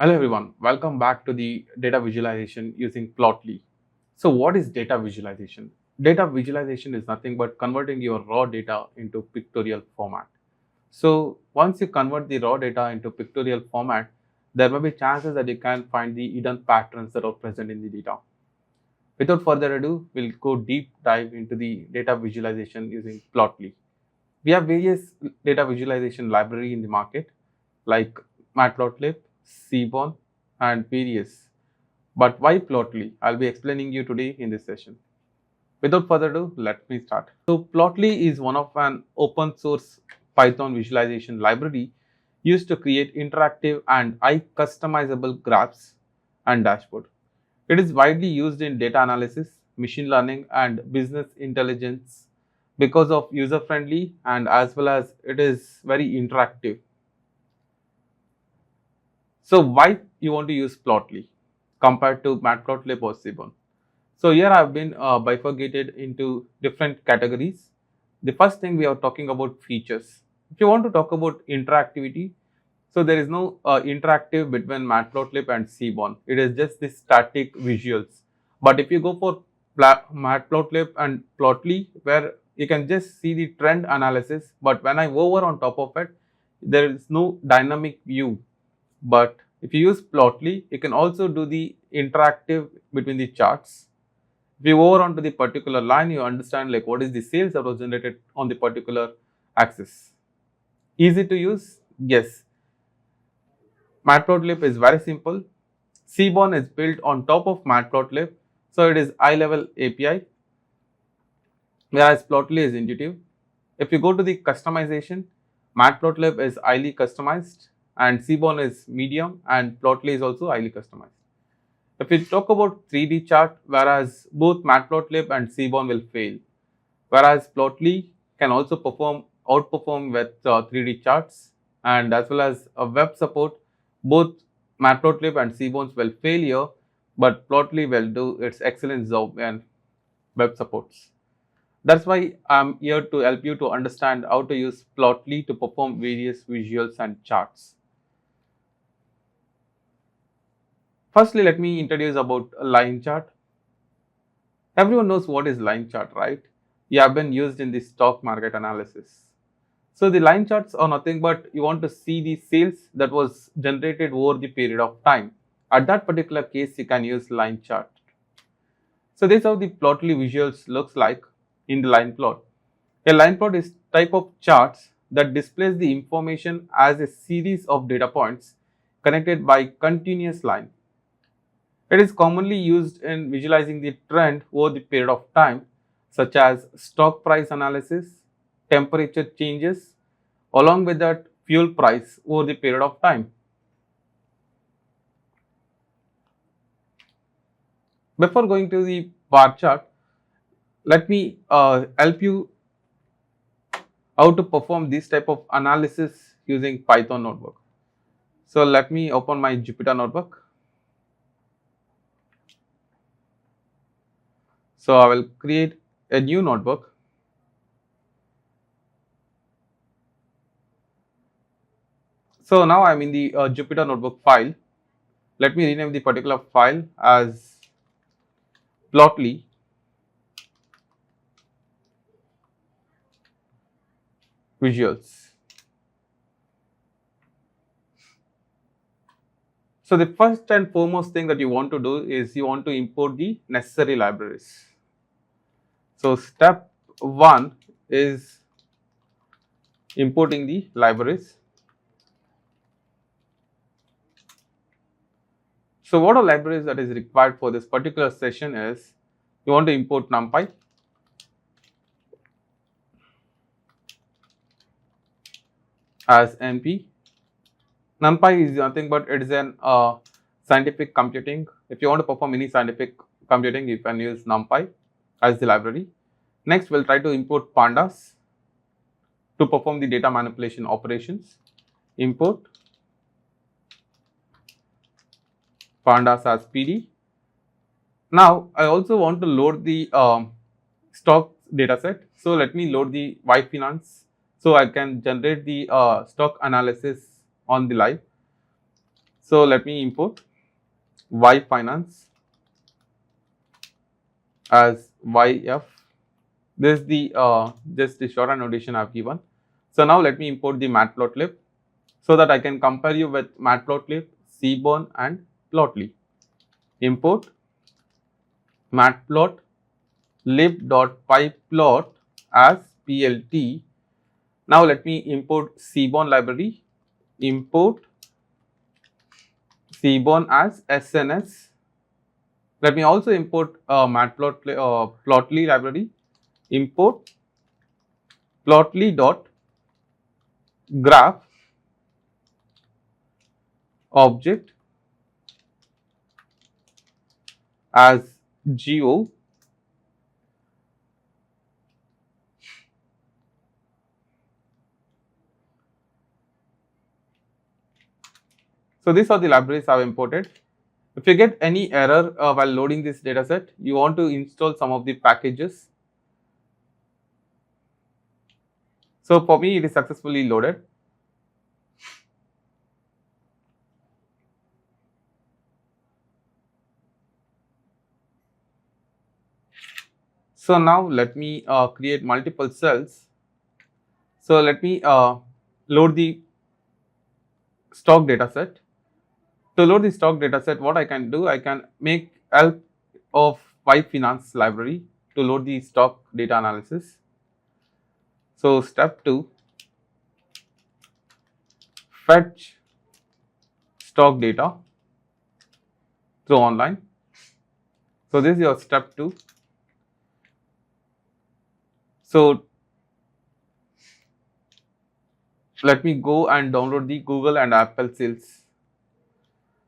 Hello everyone, welcome back to the data visualization using Plotly. So what is data visualization? Data visualization is nothing but converting your raw data into pictorial format. So once you convert the raw data into pictorial format, there may be chances that you can find the hidden patterns that are present in the data. Without further ado, we'll go deep dive into the data visualization using Plotly. We have various data visualization library in the market like Matplotlib, Seaborn and various. But why Plotly? I'll be explaining you today in this session. Without further ado, let me start. So Plotly is one of an open source Python visualization library used to create interactive and high customizable graphs and dashboard. It is widely used in data analysis, machine learning and business intelligence because of user friendly and as well as it is very interactive. So why you want to use Plotly compared to Matplotlib or Seaborn? So here I have been bifurcated into different categories. The first thing we are talking about features. If you want to talk about interactivity, so there is no interactive between Matplotlib and Seaborn. It is just the static visuals. But if you go for Matplotlib and Plotly, where you can just see the trend analysis, but when I hover on top of it, there is no dynamic view. But if you use Plotly, you can also do the interactive between the charts. If you hover onto the particular line, you understand like what is the sales that was generated on the particular axis. Easy to use? Yes. Matplotlib is very simple. Seaborn is built on top of Matplotlib, so it is high-level API, whereas Plotly is intuitive. If you go to the customization, Matplotlib is highly customized and Seaborn is medium and Plotly is also highly customized. If we talk about 3D chart, whereas both Matplotlib and Seaborn will fail, whereas Plotly can also outperform with 3D charts and as well as a web support, both Matplotlib and Seaborn will fail here, but Plotly will do its excellent job in web supports. That's why I'm here to help you to understand how to use Plotly to perform various visuals and charts. Firstly, let me introduce about a line chart. Everyone knows what is line chart, right? You have been used in the stock market analysis. So the line charts are nothing but you want to see the sales that was generated over the period of time. At that particular case, you can use line chart. So this is how the Plotly visuals looks like in the line plot. A line plot is type of charts that displays the information as a series of data points connected by continuous line. It is commonly used in visualizing the trend over the period of time, such as stock price analysis, temperature changes, along with that fuel price over the period of time. Before going to the bar chart, let me help you how to perform this type of analysis using Python notebook. So let me open my Jupyter notebook. So I will create a new notebook. So now I'm in the Jupyter notebook file. Let me rename the particular file as Plotly visuals. So the first and foremost thing that you want to do is you want to import the necessary libraries. So step 1 is importing the libraries. So what are libraries that is required for this particular session is you want to import NumPy, as NP. NumPy is nothing but it is an scientific computing. If you want to perform any scientific computing, you can use NumPy as the library. Next, we'll try to import pandas to perform the data manipulation operations. Import pandas as PD. Now, I also want to load the stock dataset. So let me load the Y Finance so I can generate the stock analysis on the live. So let me import Y finance as YF. This is the just the shorthand notation I've given. So now let me import the Matplotlib so that I can compare you with Matplotlib, Seaborn and Ploty. Import matplotlib.pyplot as plt. Now let me import Seaborn library. Import Seaborn as SNS. Let me also import Plotly library. Import plotly.graph object as geo. So these are the libraries I have imported. If you get any error while loading this dataset, you want to install some of the packages. So for me, it is successfully loaded. So now let me create multiple cells. So let me load the stock dataset. To load the stock dataset, what I can do, I can make help of Y Finance library to load the stock data analysis. So step 2, fetch stock data through online. So this is your step 2. So let me go and download the Google and Apple sales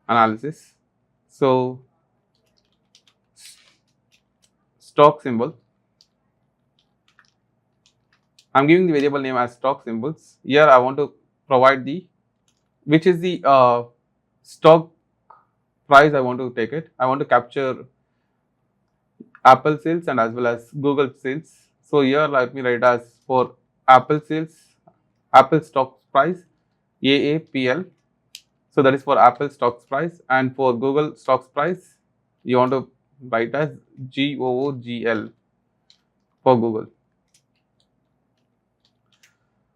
analysis. So stock symbol. I'm giving the variable name as stock symbols. Here I want to provide the which is the stock price I want to take it. I want to capture Apple sales and as well as Google sales. So here let me write as for Apple sales, Apple stock price AAPL. So that is for Apple stocks price, and for Google stocks price you want to write as GOOGL for Google.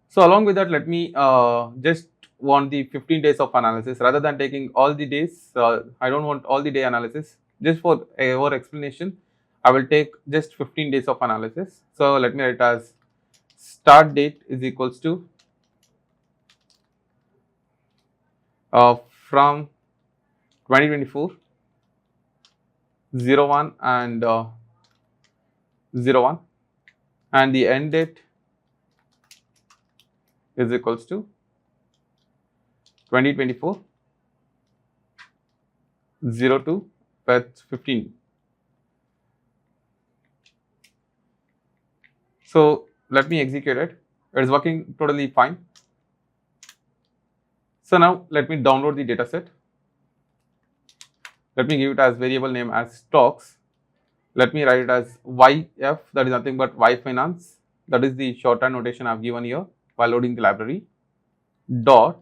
So along with that, let me just want the 15 days of analysis rather than taking all the days. I don't want all the day analysis. Just for our explanation, I will take just 15 days of analysis. So let me write as start date is equals to from 2024 01 and 01, and the end date is equals to 2024 02 with 15. So let me execute it. It is working totally fine. So now let me download the dataset. Let me give it as variable name as stocks. Let me write it as YF, that is nothing but Y Finance. That is the shorthand notation I have given here while loading the library. Dot,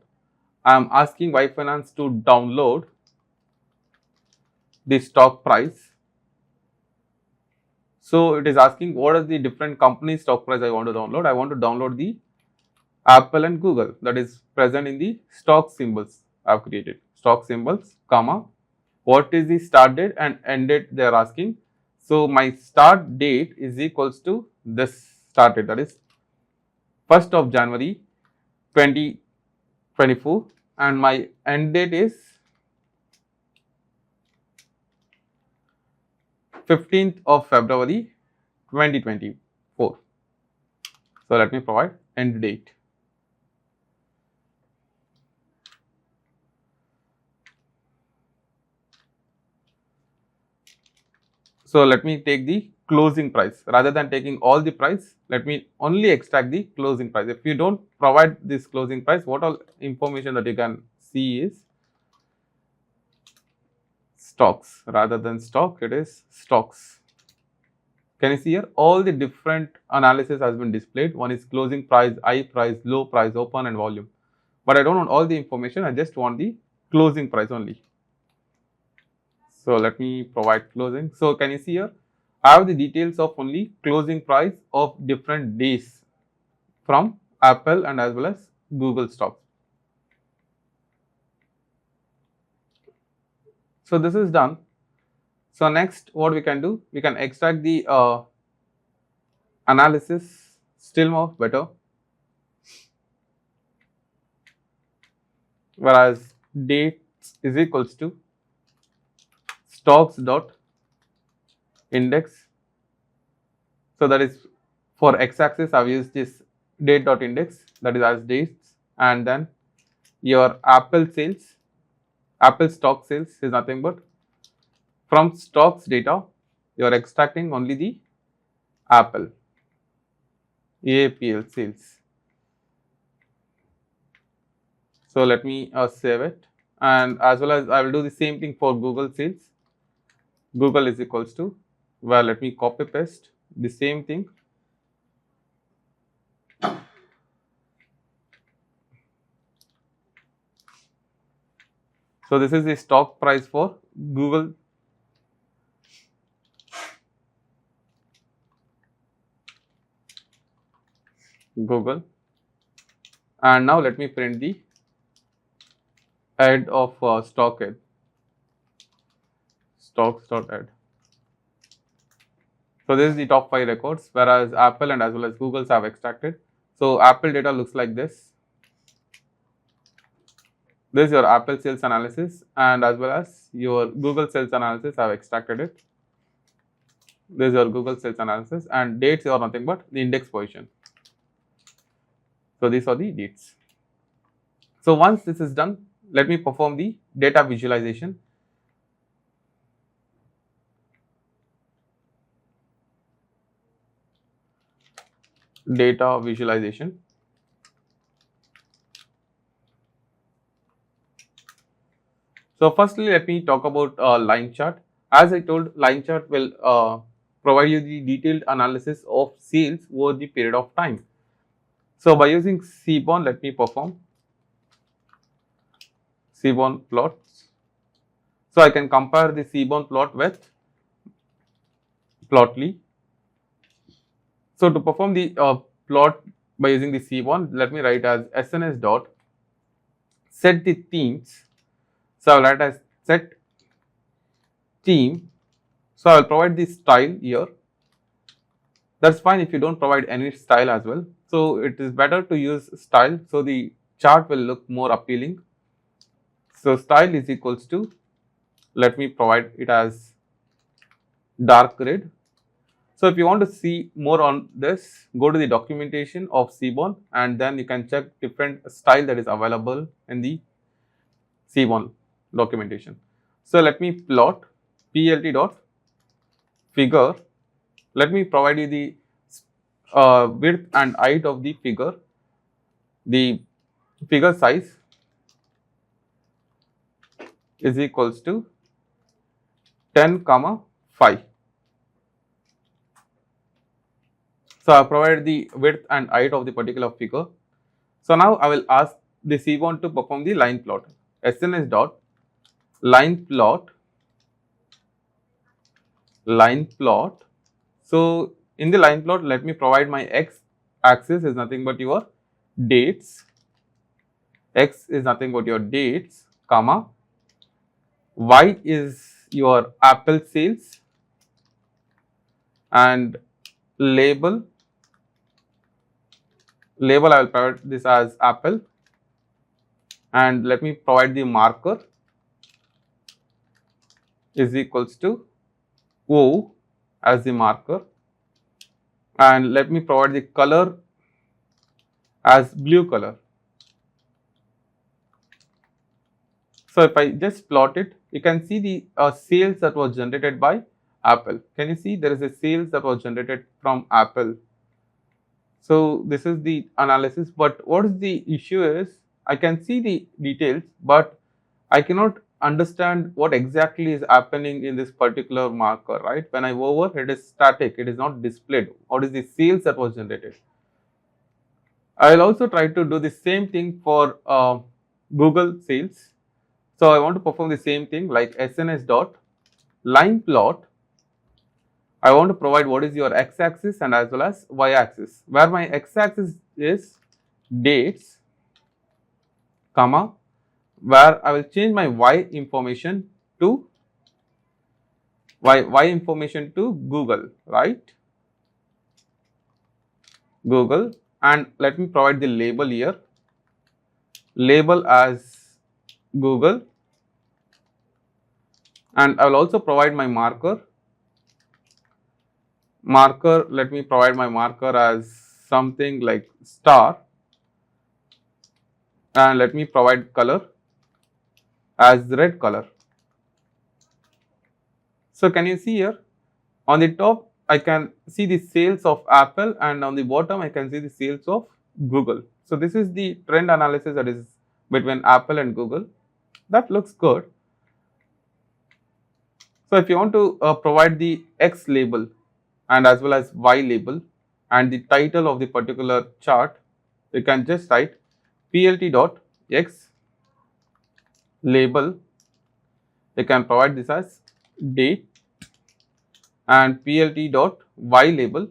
I am asking Y Finance to download the stock price. So it is asking what are the different company stock price I want to download. I want to download the Apple and Google that is present in the stock symbols I have created. Stock symbols, comma, what is the start date and end date they are asking. So my start date is equals to this start date, that is 1st of January 2024, and my end date is 15th of February 2024. So let me provide end date. So let me take the closing price rather than taking all the price. Let me only extract the closing price. If you don't provide this closing price, what all information that you can see is stocks. Rather than stock, it is stocks. Can you see here? All the different analysis has been displayed. One is closing price, high price, low price, open and volume. But I don't want all the information. I just want the closing price only. So let me provide closing. So can you see here? I have the details of only closing price of different days from Apple and as well as Google stocks. So this is done. So next what we can do, we can extract the analysis still more better. Whereas dates is equals to stocks dot index. So that is for x-axis I've used this date dot index, that is as dates, and then your Apple sales, Apple stock sales is nothing but from stocks data you are extracting only the Apple AAPL sales. So let me save it, and as well as I will do the same thing for Google sales. Google is equals to, well, let me copy paste the same thing. So this is the stock price for Google. And now let me print the head of stock head, stocks.head. So this is the top 5 records, whereas Apple and as well as Google's have extracted. So Apple data looks like this. This is your Apple sales analysis, and as well as your Google sales analysis, I have extracted it. This is your Google sales analysis, and dates are nothing but the index position. So these are the dates. So once this is done, let me perform the data visualization. Data visualization. So firstly, let me talk about line chart. As I told, line chart will provide you the detailed analysis of sales over the period of time. So by using Seaborn, let me perform Seaborn plots. So I can compare the Seaborn plot with Plotly. So to perform the plot by using the Seaborn, let me write as SNS dot set the themes. So I will write as set theme. So I will provide the style here. That's fine if you don't provide any style as well. So it is better to use style, so the chart will look more appealing. So style is equals to, let me provide it as dark red. So if you want to see more on this, go to the documentation of Seaborn, and then you can check different style that is available in the Seaborn documentation. So let me plot plt dot figure. Let me provide you the width and height of the figure. The figure size is equals to 10,5. So I provide the width and height of the particular figure. So now I will ask the Seaborn to perform the line plot. SNS dot line plot. So in the line plot, let me provide my x axis is nothing but your dates. X is nothing but your dates, comma. Y is your Apple sales, and label I will provide this as Apple, and let me provide the marker is equals to O as the marker, and let me provide the color as blue color. So if I just plot it, you can see the sales that was generated by Apple. Can you see there is a sales that was generated from Apple? So this is the analysis, but what is the issue is, I can see the details, but I cannot understand what exactly is happening in this particular marker, right? When I hover, it is static, it is not displayed. What is the sales that was generated? I will also try to do the same thing for Google sales. So I want to perform the same thing like SNS dot line plot. I want to provide what is your x-axis and as well as y-axis, where my x-axis is dates, comma, where I will change my y information to Google, right? Google, and let me provide the label here. Label as Google, and I will also provide my marker. Let me provide my marker as something like star, and let me provide color as red color. So can you see here on the top I can see the sales of Apple, and on the bottom I can see the sales of Google. So this is the trend analysis that is between Apple and Google. That looks good. So if you want to provide the X label and as well as Y label and the title of the particular chart, you can just write plt.x label. You can provide this as date, and plt.y label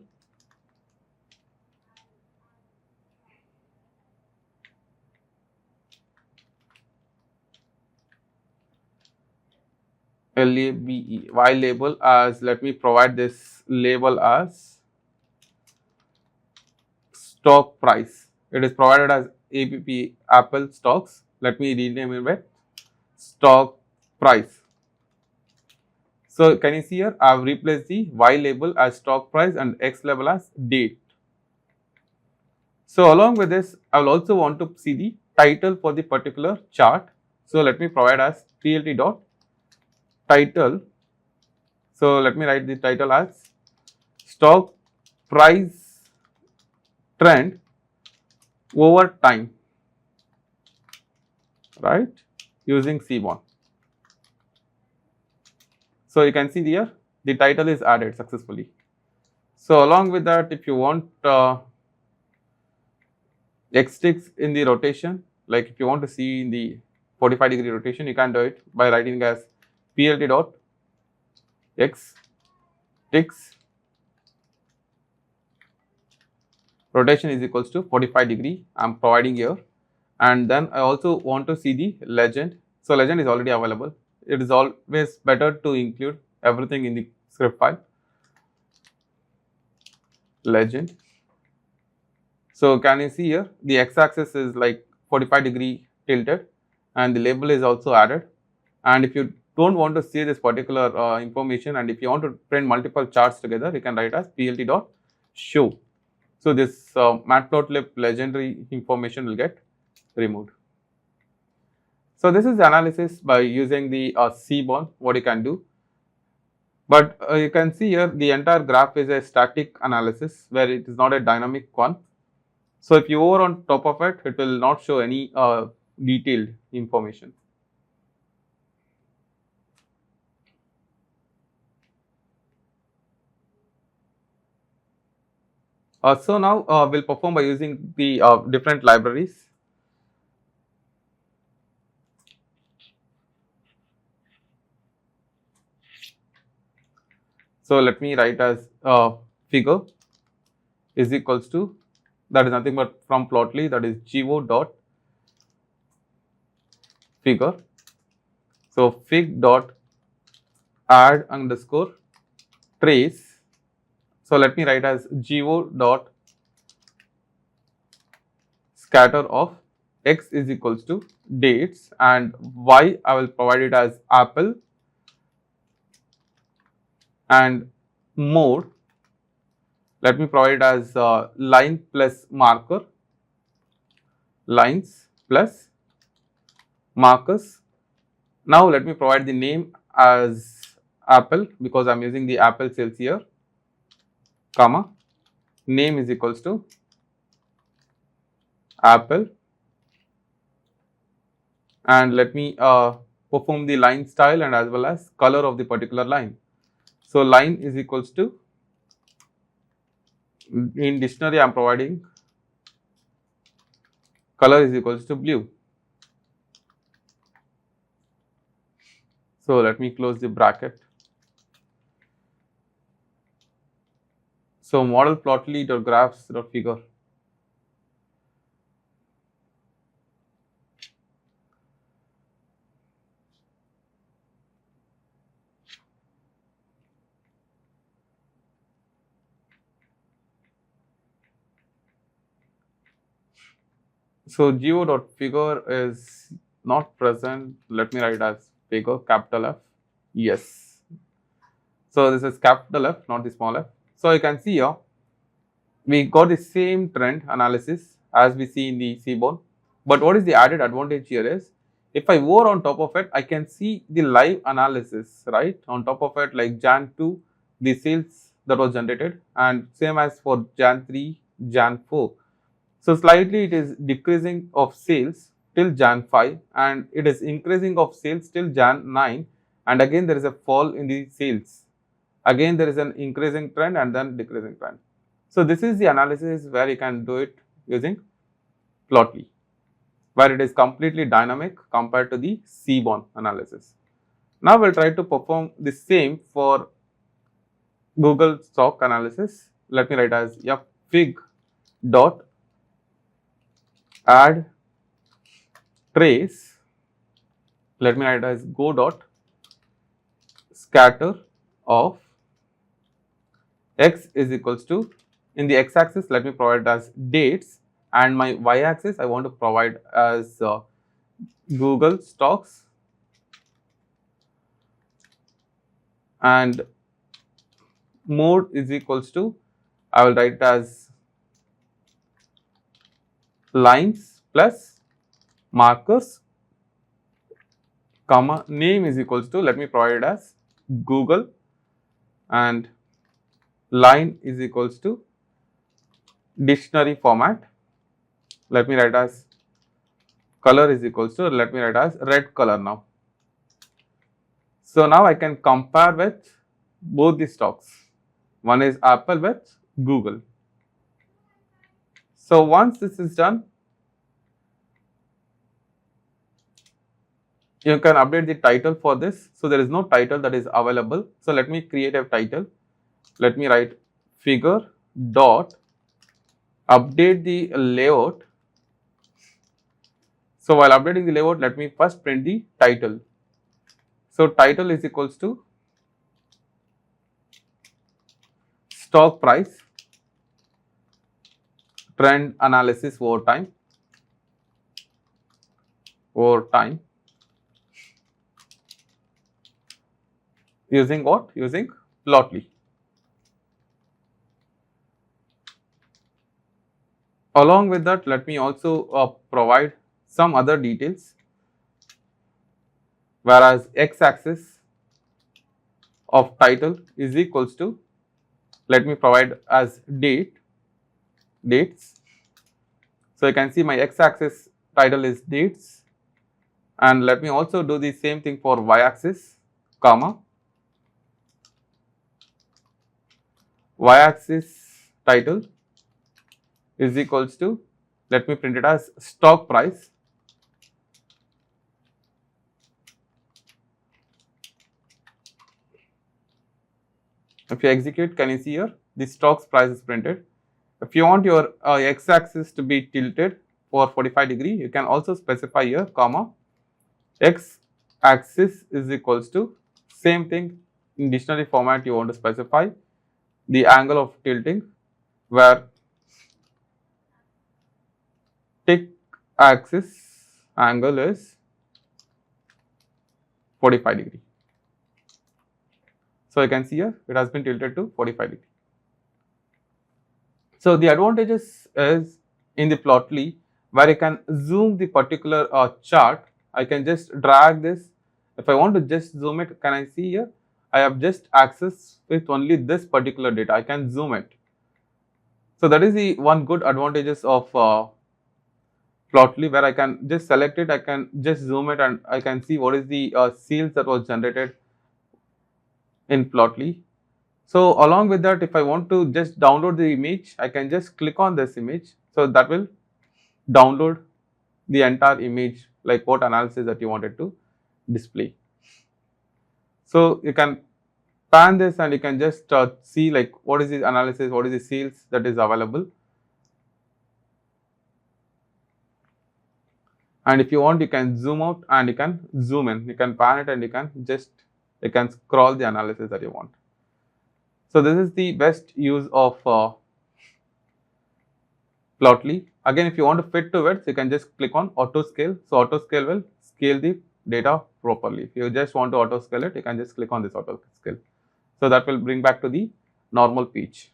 LABE Y label as, let me provide this label as stock price. It is provided as APP Apple stocks. Let me rename it with stock price. So can you see here I have replaced the Y label as stock price and X label as date. So along with this I will also want to see the title for the particular chart. So let me provide as plt dot title. So let me write the title as stock price trend over time, right, using Seaborn. So you can see here the title is added successfully. So along with that, if you want X sticks in the rotation, like if you want to see in the 45-degree rotation, you can do it by writing as plt dot x ticks rotation is equals to 45-degree. I'm providing here, and then I also want to see the legend. So legend is already available. It is always better to include everything in the script file. Legend. So can you see here the x-axis is like 45-degree tilted, and the label is also added. And if you don't want to see this particular information, and if you want to print multiple charts together, you can write as plt dot show. So this Matplotlib legendary information will get removed. So this is the analysis by using the Seaborn, what you can do. But you can see here the entire graph is a static analysis where it is not a dynamic one. So if you hover on top of it, it will not show any detailed information. So now we'll perform by using the different libraries. So let me write as figure is equals to, that is nothing but from Plotly, that is geo dot figure. So fig dot add underscore trace. So let me write as geo dot scatter of x is equals to dates, and y I will provide it as apple, and mode let me provide it as line plus marker, lines plus markers. Now let me provide the name as apple because I'm using the apple sales here, comma, name is equals to apple, and let me perform the line style and as well as color of the particular line. So line is equals to, in dictionary I am providing color is equals to blue. So let me close the bracket. So model plotly.graphs.figure. So geo.figure is not present. Let me write as figure, capital F. Yes. So this is capital F, not the small f. So you can see here, we got the same trend analysis as we see in the Seaborn. But what is the added advantage here is, if I were on top of it, I can see the live analysis, right? On top of it, like Jan 2, the sales that was generated, and same as for Jan 3, Jan 4. So slightly it is decreasing of sales till Jan 5, and it is increasing of sales till Jan 9, and again there is a fall in the sales. Again there is an increasing trend and then decreasing trend. So this is the analysis where you can do it using Plotly, where it is completely dynamic compared to the Seaborn analysis. Now we'll try to perform the same for Google stock analysis. Let me write as fig dot add trace. Let me write as go dot scatter of x is equals to, in the x axis let me provide as dates, and my y axis I want to provide as Google stocks, and mode is equals to, I will write as lines plus markers, comma, name is equals to, let me provide it as Google, and line is equals to dictionary format. Let me write as color is equals to, let me write as red color now. So now I can compare with both the stocks. One is Apple with Google. So once this is done, you can update the title for this. So there is no title that is available. So let me create a title. Let me write figure dot update the layout. So while updating the layout, let me first print the title. So title is equals to stock price trend analysis over time using what? Using Plotly. Along with that, let me also provide some other details, whereas x-axis of title is equals to, let me provide as dates. So you can see my x-axis title is dates, and let me also do the same thing for y-axis, comma, y-axis title is equals to, let me print it as stock price. If you execute, can you see here the stocks price is printed. If you want your x-axis to be tilted for 45 degree, you can also specify here, comma, x-axis is equals to, same thing in dictionary format you want to specify the angle of tilting, where tick axis angle is 45 degree. So you can see here it has been tilted to 45 degree. So the advantages is in the Plotly, where you can zoom the particular chart. I can just drag this. If I want to just zoom it, can I see here? I have just access with only this particular data. I can zoom it. So that is the one good advantages of Plotly, where I can just select it, I can just zoom it, and I can see what is the sales that was generated in Plotly. So along with that, if I want to just download the image, I can just click on this image. So that will download the entire image, like what analysis that you wanted to display. So you can pan this and you can just see like what is the analysis, what is the sales that is available. And if you want, you can zoom out and you can zoom in. You can pan it and you can scroll the analysis that you want. So this is the best use of Plotly. Again, if you want to fit to it, you can just click on auto scale. So auto scale will scale the data properly. If you just want to auto scale it, you can just click on this auto scale. So that will bring back to the normal page.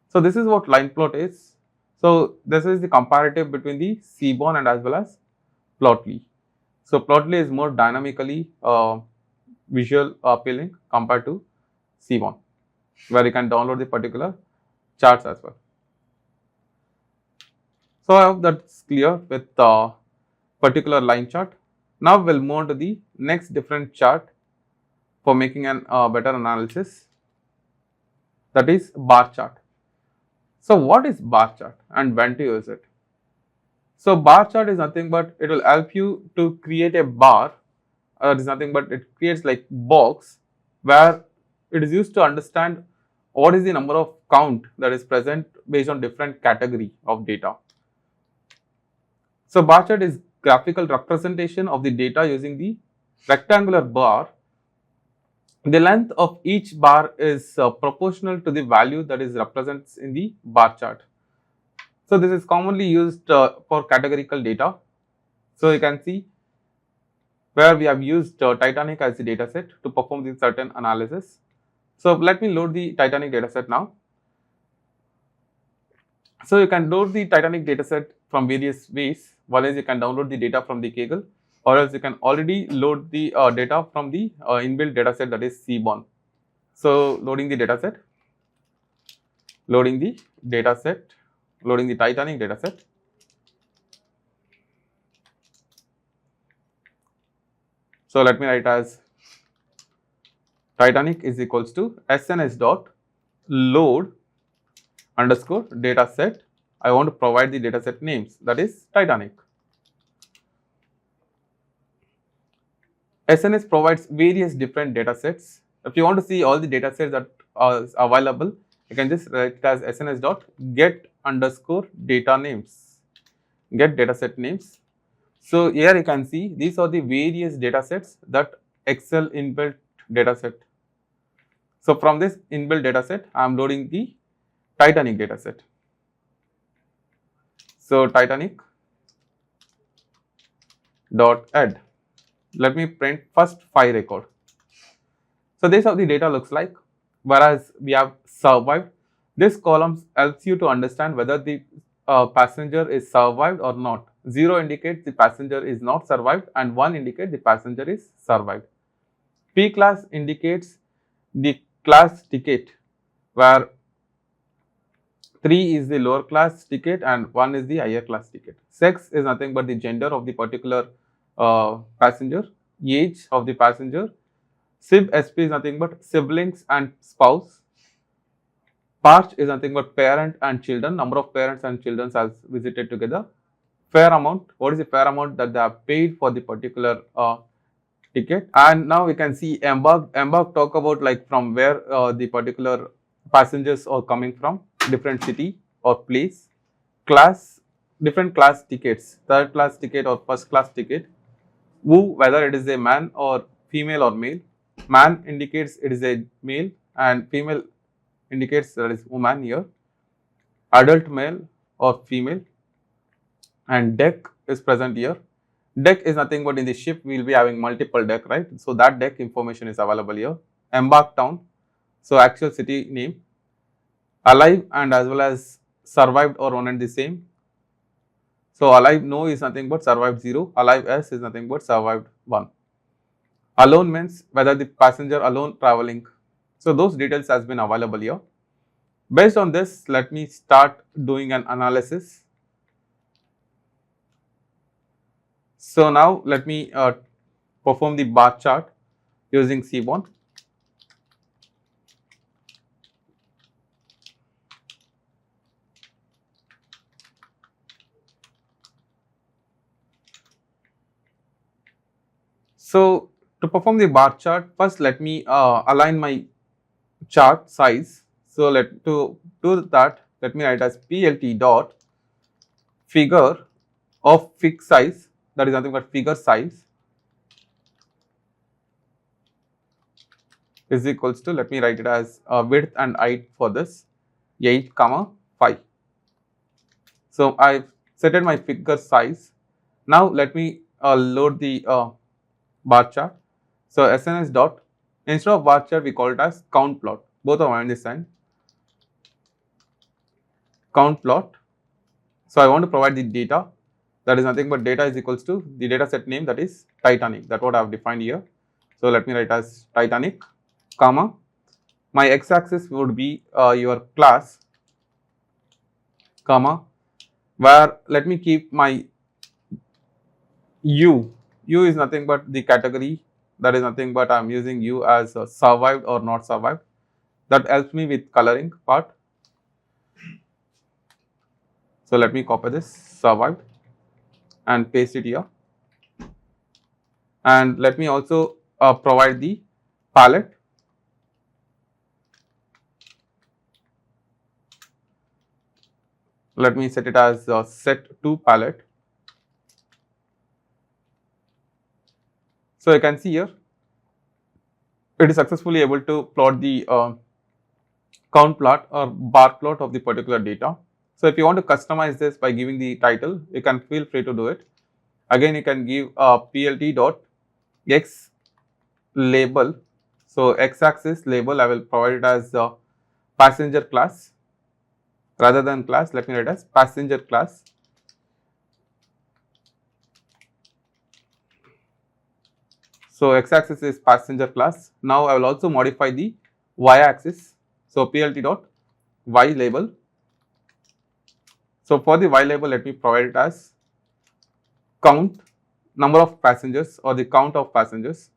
So this is what line plot is. So this is the comparative between the Seaborn and as well as Plotly. So Plotly is more dynamically visual appealing compared to Seaborn, where you can download the particular charts as well. So I hope that's clear with the particular line chart. Now we'll move on to the next different chart for making an better analysis, that is bar chart. So what is bar chart and when to use it? So bar chart is nothing but it will help you to create a bar. It is nothing but it creates like box where it is used to understand what is the number of count that is present based on different category of data. So bar chart is graphical representation of the data using the rectangular bar. The length of each bar is proportional to the value that is represents in the bar chart. So this is commonly used for categorical data. So you can see where we have used Titanic as the data set to perform this certain analysis. So let me load the Titanic data set now. So you can load the Titanic data set from various ways. One is you can download the data from the Kaggle, or else you can already load the data from the inbuilt data set, that is Seaborn. So loading the data set, loading the data set, loading the Titanic data set. So let me write as Titanic is equals to SNS dot load underscore data set. I want to provide the data set names, that is Titanic. SNS provides various different data sets. If you want to see all the data sets that are available, you can just write it as SNS dot get underscore data names, get data set names. So here you can see these are the various data sets that Excel inbuilt data set. So from this inbuilt data set, I am loading the Titanic data set. So Titanic dot add. Let me print first 5 record. So this is how the data looks like, whereas we have survived. This column helps you to understand whether the passenger is survived or not. 0 indicates the passenger is not survived and 1 indicates the passenger is survived. P class indicates the class ticket, where 3 is the lower class ticket and 1 is the higher class ticket. Sex is nothing but the gender of the particular passenger, age of the passenger. Sib SP is nothing but siblings and spouse. Parch is nothing but parent and children, number of parents and children has visited together. Fair amount, what is the fair amount that they have paid for the particular ticket. And now we can see embark talk about like from where the particular passengers are coming from, different city or place. Class, different class tickets, third class ticket or first class ticket. Who, whether it is a man or female or male. Man indicates it is a male and female indicates that is woman here. Adult male or female, and deck is present here. Deck is nothing but in the ship we will be having multiple deck, right? So that deck information is available here. Embark town, so actual city name. Alive and as well as survived or one and the same. So alive no is nothing but survived 0, alive S is nothing but survived 1. Alone means whether the passenger alone traveling. So those details has been available here. Based on this, let me start doing an analysis. So now let me perform the bar chart using Seaborn. So To perform the bar chart, first let me align my chart size. So to do that, let me write as plt dot figure of fixed size, that is nothing but figure size, is equals to, let me write it as width and height for this 8, 5. So I've set my figure size. Now let me load the bar chart. So SNS dot, instead of bar chart we call it as count plot. Both are on this side. Count plot. So I want to provide the data, that is nothing but data is equals to the data set name, that is Titanic. That's what I have defined here. So let me write as Titanic, comma. My x-axis would be your class, comma, where let me keep my U. U is nothing but the category, that is nothing but I am using U as survived or not survived. That helps me with coloring part. So let me copy this survived and paste it here. And let me also provide the palette. Let me set it as set to palette. So you can see here, it is successfully able to plot the count plot or bar plot of the particular data. So if you want to customize this by giving the title, you can feel free to do it. Again, you can give plt dot x label. So x-axis label, I will provide it as passenger class. Rather than class, let me write as passenger class. So x-axis is passenger class. Now I will also modify the y-axis. So plt dot y label. So for the y label, let me provide it as count, number of passengers or the count of passengers.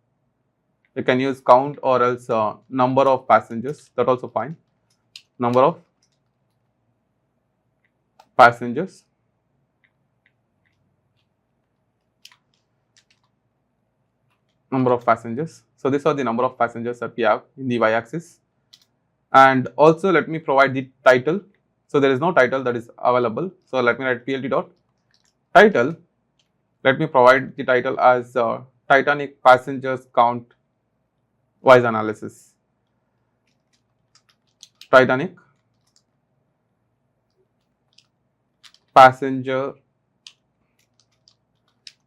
You can use count or else number of passengers, that also fine. Number of passengers. Number of passengers. So these are the number of passengers that we have in the y-axis. And also let me provide the title. So there is no title that is available. So let me write plt dot title. Let me provide the title as Titanic passengers count wise analysis. Titanic passenger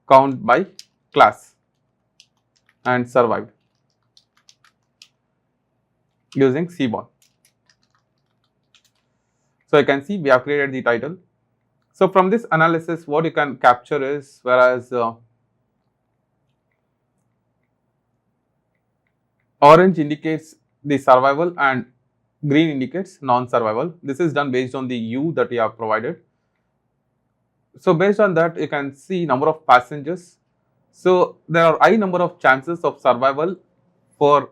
count by class and survived using Seaborn. So you can see we have created the title. So from this analysis, what you can capture is, whereas orange indicates the survival and green indicates non-survival. This is done based on the U that we have provided. So based on that, you can see number of passengers. So there are high number of chances of survival for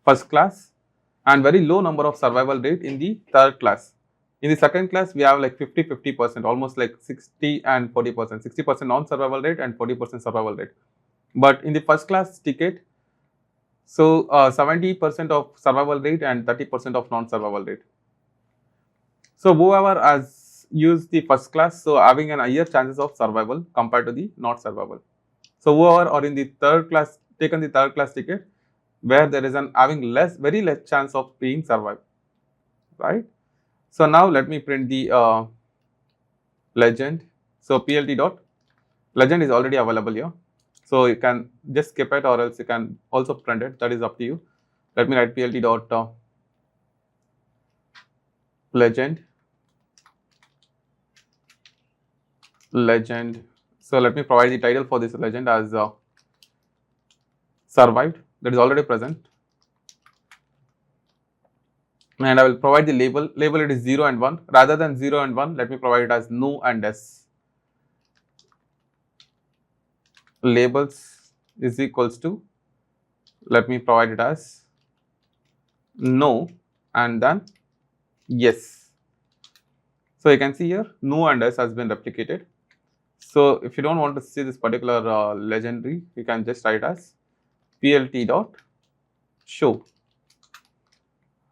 first class and very low number of survival rate in the third class. In the second class, we have like 50-50%, almost like 60 and 40%, 60% non-survival rate and 40% survival rate. But in the first class ticket, so 70% of survival rate and 30% of non-survival rate. So whoever has used the first class, so having an higher chances of survival compared to the not survival. So whoever are in the third class, taken the third class ticket, where there is an having very less chance of being survived, right? So now let me print the legend. So plt dot legend is already available here. So you can just skip it or else you can also print it. That is up to you. Let me write plt dot legend. Legend. So let me provide the title for this legend as survived. That is already present. And I will provide the label. Label it is 0 and 1. Rather than 0 and 1, let me provide it as no and s. Labels is equals to, let me provide it as no and then yes. So you can see here no and s has been replicated. So if you don't want to see this particular legendary, you can just write as plt dot show.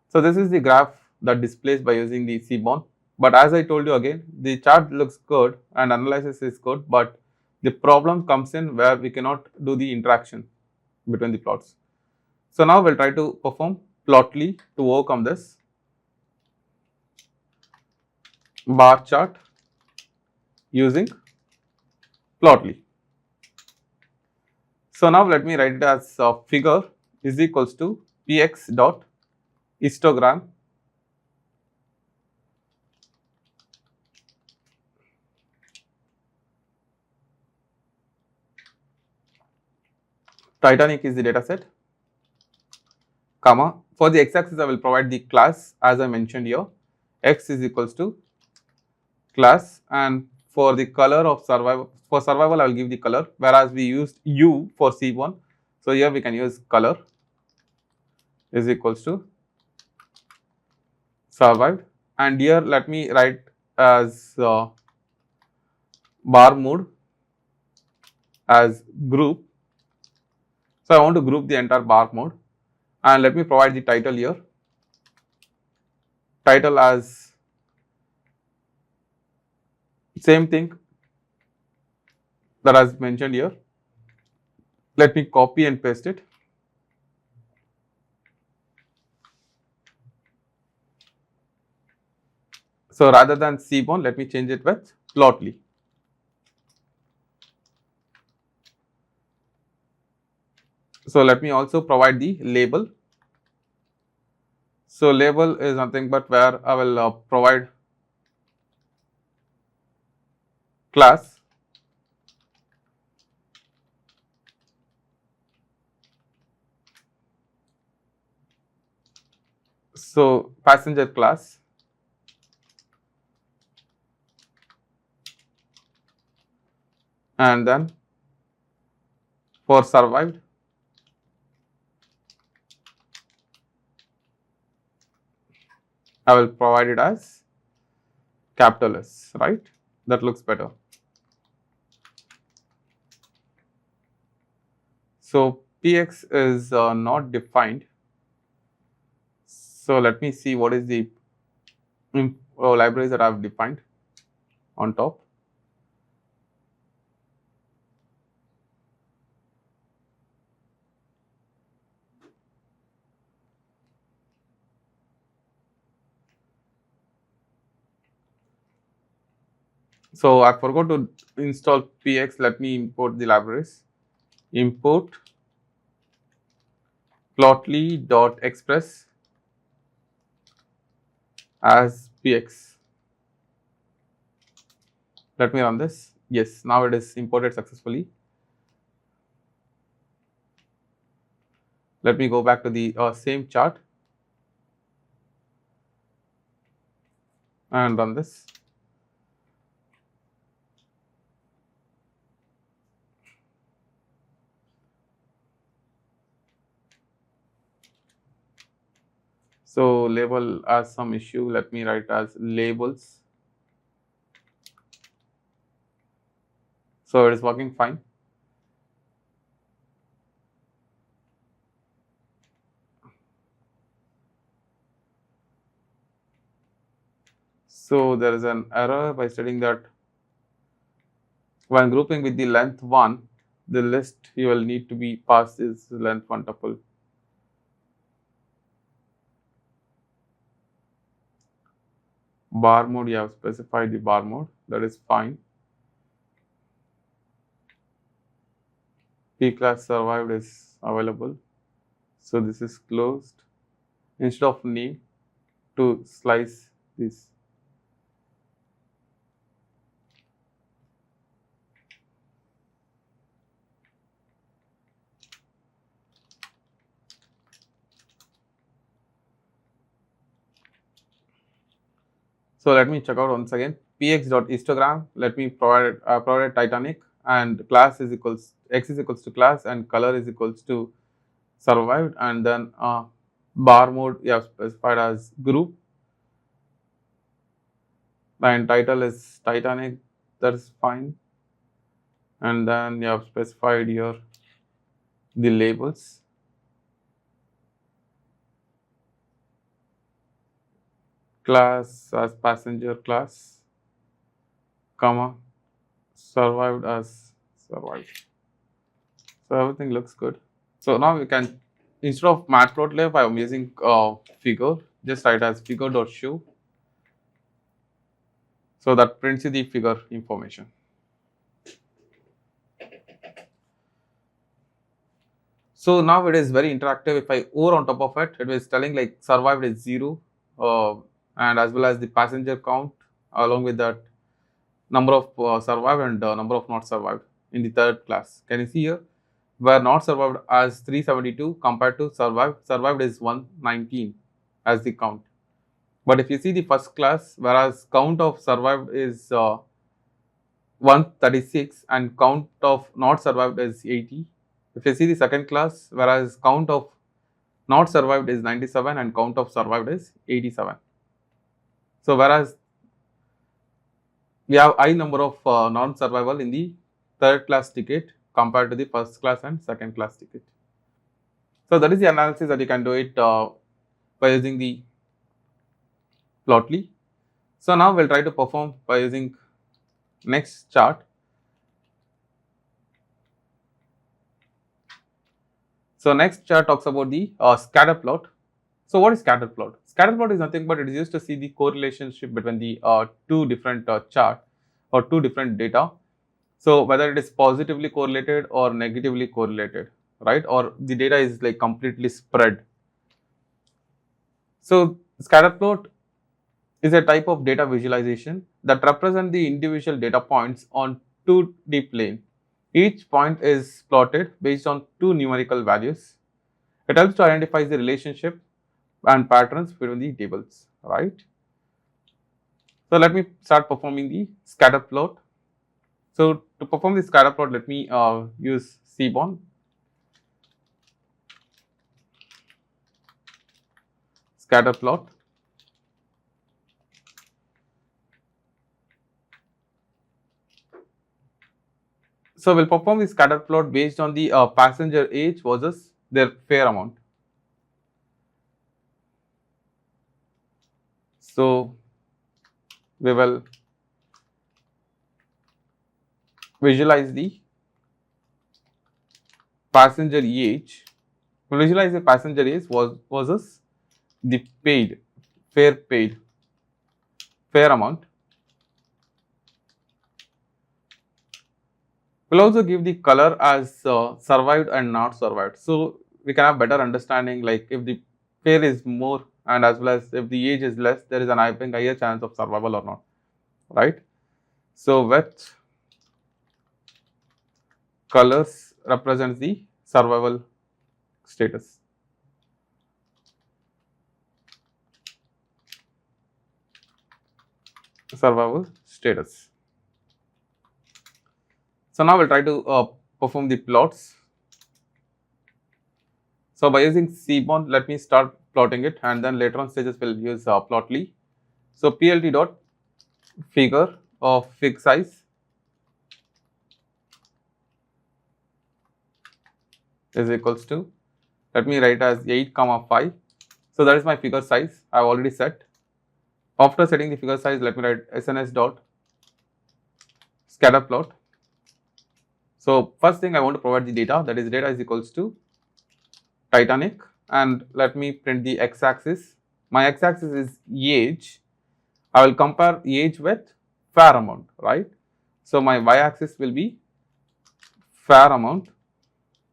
So this is the graph that displays by using the Seaborn. But as I told you again, the chart looks good and analysis is good, but the problem comes in where we cannot do the interaction between the plots. So now we'll try to perform Plotly to overcome this. Bar chart using Plotly. So now let me write it as figure is equals to px dot histogram Titanic is the data set, comma. For the x-axis, I will provide the class as I mentioned here. X is equals to class, and for the color of survival, for survival, I will give the color, whereas we used U for C1. So here we can use color is equals to survived, and here let me write as bar mode as group. So I want to group the entire bar mode, and let me provide the title here. Title as same thing that I mentioned here. Let me copy and paste it. So rather than Seaborn, let me change it with Plotly. So let me also provide the label. So label is nothing but where I will provide class. So passenger class. And then for survived, I will provide it as capital S, right? That looks better. So px is not defined. So let me see what is the libraries that I have defined on top. So I forgot to install px. Let me import the libraries. Import plotly.express as px. Let me run this. Yes, now it is imported successfully. Let me go back to the same chart and run this. So label as some issue. Let me write as labels. So it is working fine. So there is an error by stating that when grouping with the length 1, the list you will need to be passed is length 1 tuple. Bar mode, you have specified the bar mode, that is fine. P class survived is available. So this is closed. Instead of name, to slice this. So let me check out once again. px.histogram. Let me provide Titanic, and class is equals x is equals to class, and color is equals to survived, and then bar mode you have specified as group, and title is Titanic. That is fine. and then you have specified here the labels. Class as passenger class, comma, survived as survived. So everything looks good. So now we can, instead of Matplotlib, I am using figure. Just write as figure.show. So that prints you the figure information. So now it is very interactive. If I over on top of it, it is telling like survived is 0, and as well as the passenger count, along with that number of survived and number of not survived in the third class. Can you see here? Where not survived as 372 compared to survived is 119 as the count. But if you see the first class, whereas count of survived is 136 and count of not survived is 80. If you see the second class, whereas count of not survived is 97 and count of survived is 87. So whereas we have high number of non-survival in the third class ticket compared to the first class and second class ticket. So that is the analysis that you can do it by using the Plotly. So now we'll try to perform by using next chart. So next chart talks about the scatter plot. So what is scatter plot? Scatter plot is nothing but it is used to see the correlationship between the two different chart or two different data. So whether it is positively correlated or negatively correlated, right? Or the data is like completely spread. So scatter plot is a type of data visualization that represents the individual data points on 2D plane. Each point is plotted based on two numerical values. It helps to identify the relationship and patterns between the tables, right? So let me start performing the scatter plot. So to perform the scatter plot, let me use Seaborn. Scatter plot. So we'll perform the scatter plot based on the passenger age versus their fare amount. So we will visualize the passenger age. We'll visualize the passenger age versus the fare amount. We'll also give the color as survived and not survived. So we can have better understanding, like if the fare is more and as well as if the age is less, there is an higher chance of survival or not, right? So with colors represents the survival status. So now we'll try to perform the plots. So by using Seaborn, let me start plotting it, and then later on stages we'll use Plotly. So plt dot figure of fig size is equals to, let me write as 8, 5. So that is my figure size I have already set. After setting the figure size, let me write SNS dot scatter plot. So first thing I want to provide the data, that is data is equals to Titanic, and let me print the x-axis. My x-axis is age. I will compare age with fare amount, right? So my y-axis will be fare amount.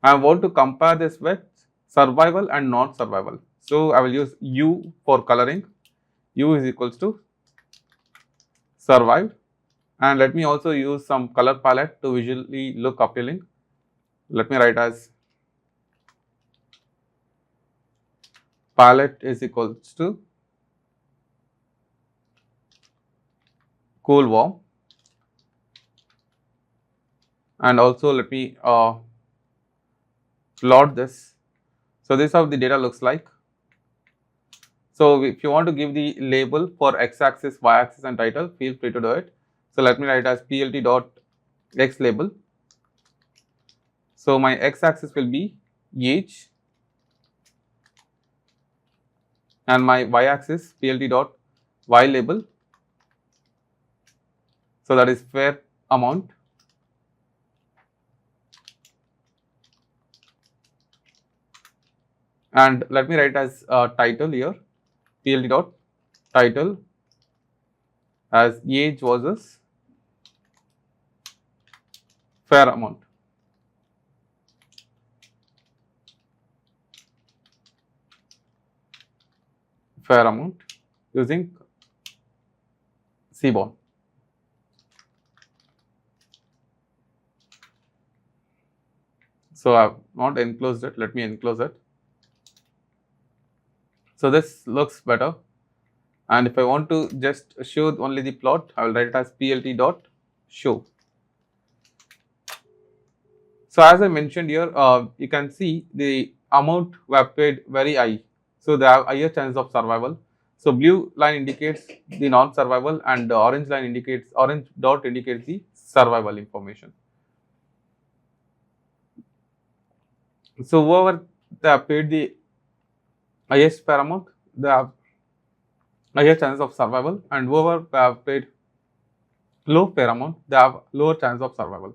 I want to compare this with survival and not survival. So I will use U for coloring. U is equals to survived, and let me also use some color palette to visually look appealing. Let me write as palette is equals to cool warm, and also let me plot this. So this is how the data looks like. So if you want to give the label for x-axis, y-axis and title, feel free to do it. So let me write as plt dot x label. So my x-axis will be age and my y-axis plt dot y label. So that is fair amount. And let me write as title here, plt dot title as age versus fair amount. Fair amount using Seaborn. So I have not enclosed it. Let me enclose it. So this looks better. And if I want to just show only the plot, I will write it as plt dot show. So as I mentioned here, you can see the amount we have paid very high. So they have higher chance of survival. So blue line indicates the non-survival and the orange line indicates, orange dot indicates the survival information. So whoever they have paid the highest fair amount, they have higher chance of survival, and whoever they have paid low fair amount, they have lower chance of survival.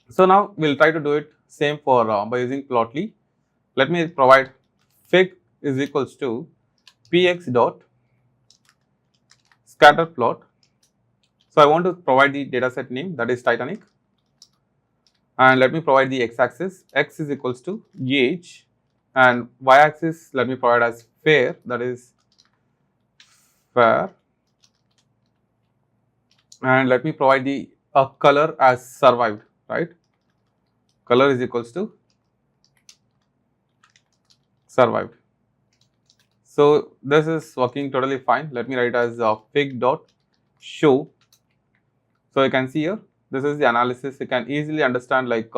So now we'll try to do it same for by using Plotly. Let me provide fig is equals to px dot scatter plot. So I want to provide the dataset name, that is Titanic, and let me provide the x-axis. X is equals to age, and y-axis let me provide as fair, that is fair, and let me provide the color as survived, right? Color is equals to survived. So this is working totally fine. Let me write as fig dot show. So you can see here, this is the analysis. You can easily understand like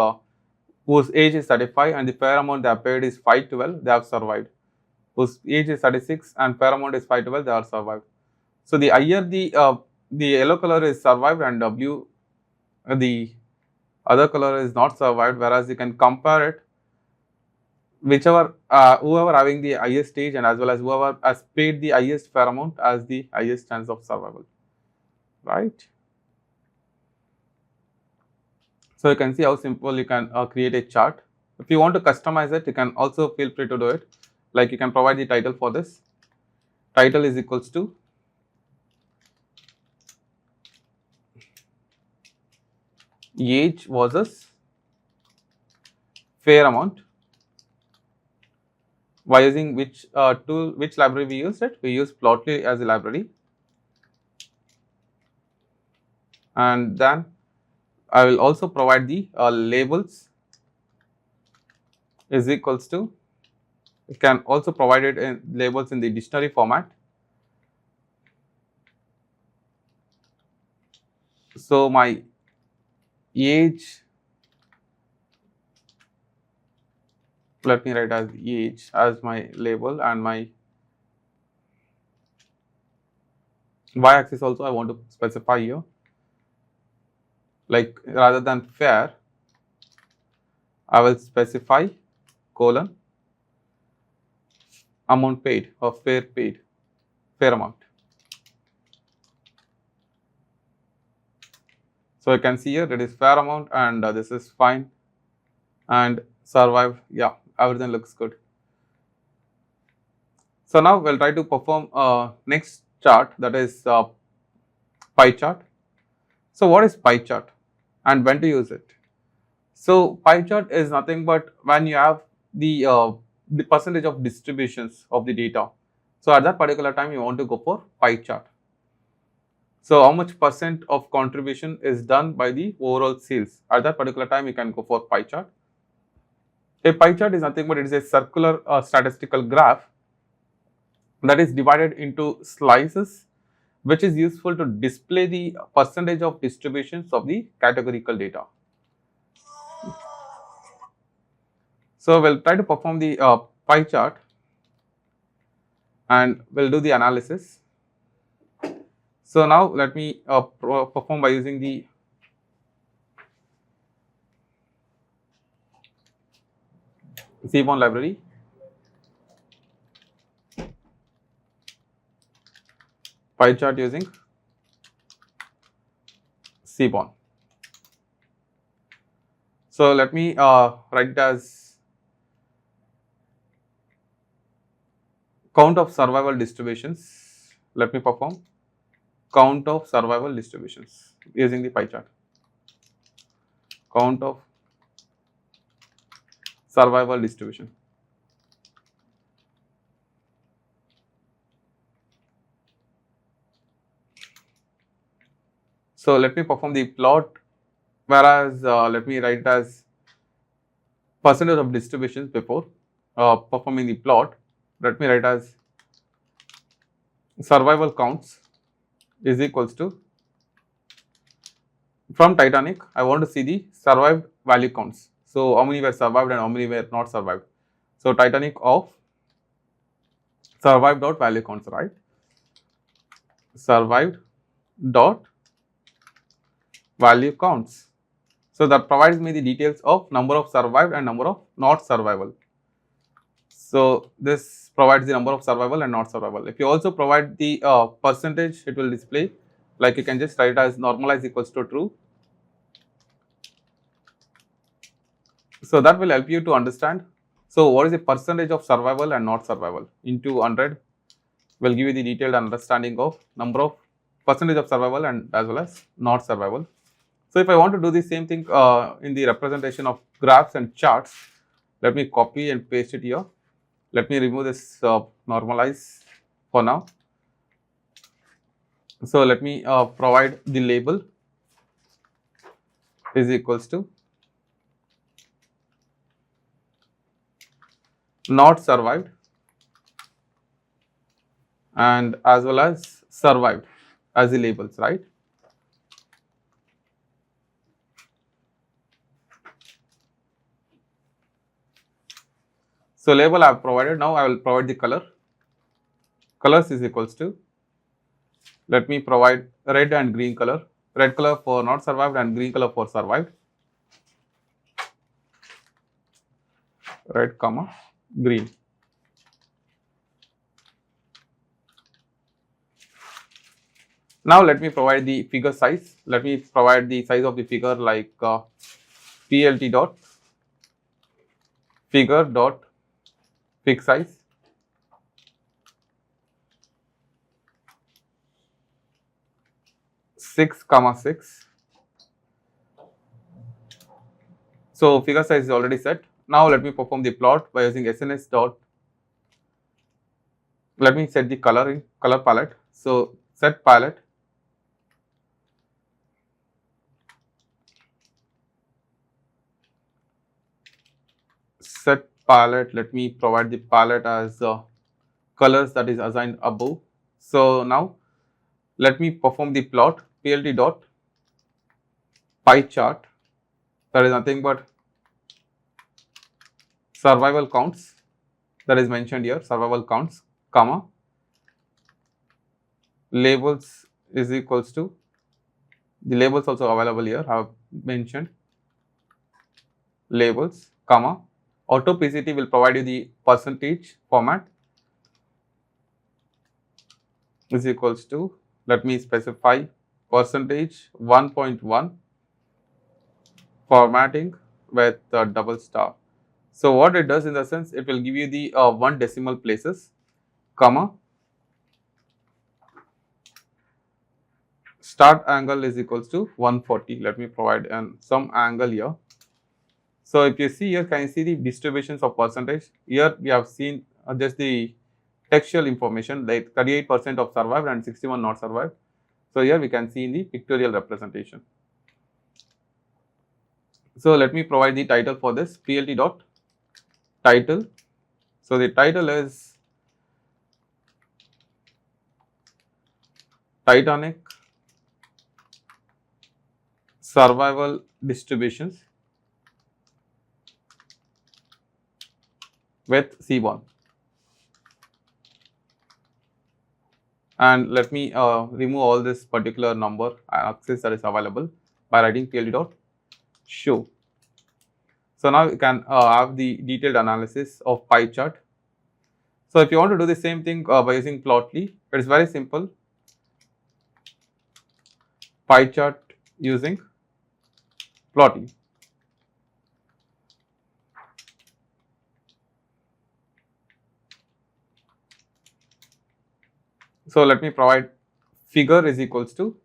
whose age is 35 and the fair amount they have paid is 512, they have survived. Whose age is 36 and fair amount is 512, they are survived. So the higher the yellow color is survived and blue the other color is not survived, whereas you can compare it whichever whoever having the highest stage and as well as whoever has paid the highest fair amount has the highest chance of survival, right? So you can see how simple you can create a chart. If you want to customize it, you can also feel free to do it. Like you can provide the title for this. Title is equals to age versus fair amount. By using which tool, which library we used it? We use Plotly as a library. And then I will also provide the labels is equals to, you can also provide it in labels in the dictionary format. So my age, let me write as age as my label, and my y-axis also I want to specify here. Like rather than fair, I will specify colon amount paid or fair paid, fair amount. So you can see here that is fair amount and this is fine and survived. Yeah, everything looks good. So now we'll try to perform next chart, that is pie chart. So what is pie chart and when to use it? So pie chart is nothing but when you have the percentage of distributions of the data. So at that particular time you want to go for pie chart. So how much percent of contribution is done by the overall sales? At that particular time you can go for pie chart. A pie chart is nothing but it is a circular statistical graph that is divided into slices, which is useful to display the percentage of distributions of the categorical data. So we'll try to perform the pie chart. and we'll do the analysis. So now let me perform by using the Seaborn library. Pie chart using Seaborn. So let me write it as count of survival distributions. Let me perform count of survival distributions using the pie chart. Count of survival distribution. So let me perform the plot, whereas let me write it as percentage of distributions before performing the plot. Let me write as survival counts is equals to, from Titanic, I want to see the survived value counts. So how many were survived and how many were not survived. So Titanic of survived dot value counts, right? Survived dot value counts. So that provides me the details of number of survived and number of not survival. So this provides the number of survival and not survival. If you also provide the percentage, it will display, like you can just write it as normalize equals to true. So that will help you to understand. So what is the percentage of survival and not survival into 100 will give you the detailed understanding of number of percentage of survival and as well as not survival. So if I want to do the same thing in the representation of graphs and charts, let me copy and paste it here. Let me remove this normalize for now. So let me provide the label is equals to not survived and as well as survived as the labels, right? So label I have provided. Now I will provide the color. Colors is equals to, let me provide red and green color. Red color for not survived and green color for survived. Red comma green. Now let me provide the figure size. Let me provide the size of the figure like plt dot figure dot fig size. Six comma 6. So figure size is already set. Now let me perform the plot by using SNS dot. Let me set the color palette. So set palette. Set palette. Let me provide the palette as colors that is assigned above. So now let me perform the plot plt dot pie chart, that is nothing but survival counts, that is mentioned here, survival counts, comma labels is equals to, the labels also available here, I have mentioned labels, comma auto PCT will provide you the percentage format is equals to, let me specify percentage 1.1 formatting with double star. So what it does in the sense, it will give you the 1 decimal places, comma start angle is equals to 140. Let me provide some angle here. So if you see here, can you see the distributions of percentage? Here we have seen just the textual information, like 38% of survived and 61 not survived. So here we can see in the pictorial representation. So let me provide the title for this plt dot title. So the title is Titanic survival distributions with Seaborn. And let me remove all this particular number axis that is available by writing pld dot show. So now you can have the detailed analysis of pie chart. So if you want to do the same thing by using Plotly, it is very simple. Pie chart using Ploty. So let me provide figure is equals to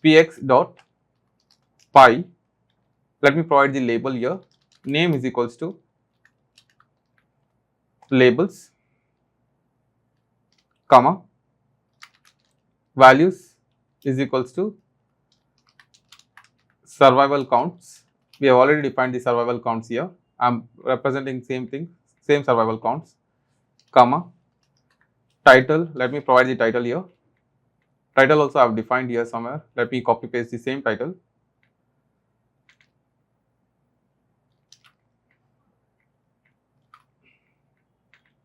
px dot pie. Let me provide the label here. Name is equals to labels, comma, values is equals to survival counts. We have already defined the survival counts here. I am representing same thing, same survival counts, comma, title. Let me provide the title here. Title also I have defined here somewhere. Let me copy paste the same title.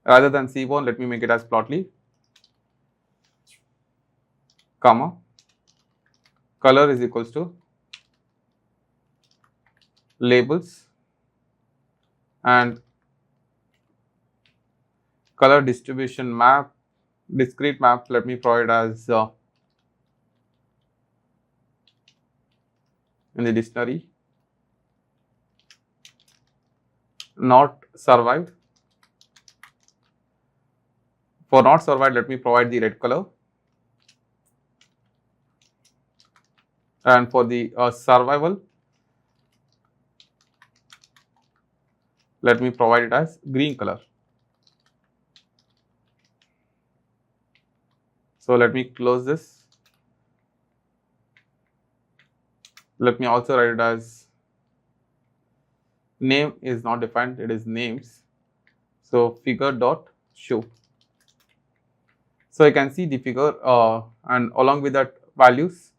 Rather than Seaborn, let me make it as Plotly, comma, color is equals to labels, and color distribution map, discrete map, let me provide as in the dictionary, not survived. For not survived, let me provide the red color, and for the survival, let me provide it as green color. So let me close this. Let me also write it as name is not defined, it is names. So figure dot show. So you can see the figure and along with that values.